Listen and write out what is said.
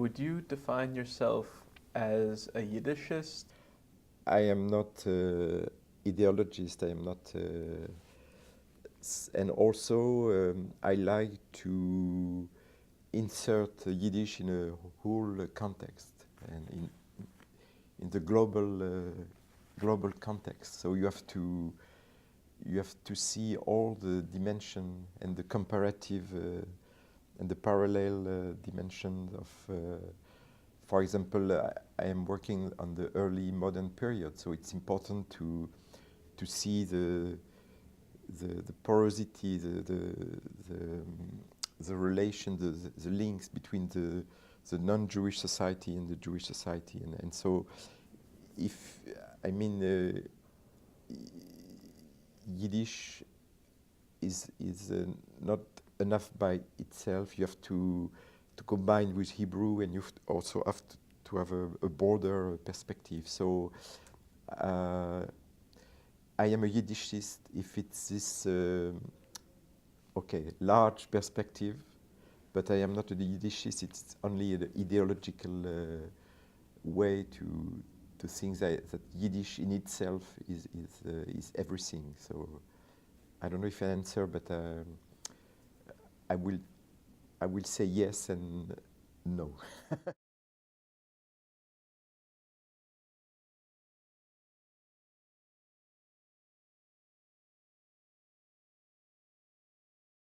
Would you define yourself as a Yiddishist? I am not ideologist. I am not, and also I like to insert Yiddish in a whole context and in the global context. So you have to see all the dimension and the comparative and the parallel dimension of. For example, I am working on the early modern period, so it's important to see the porosity, the relation, the links between the non-Jewish society and the Jewish society, and so if I mean Yiddish is not enough by itself. You have to combine with Hebrew, and you also have to have a broader perspective. So I am a Yiddishist if it's this large perspective, but I am not a Yiddishist. It's only an ideological way to think that Yiddish in itself is everything. So I don't know if I answer, but I will say yes and no.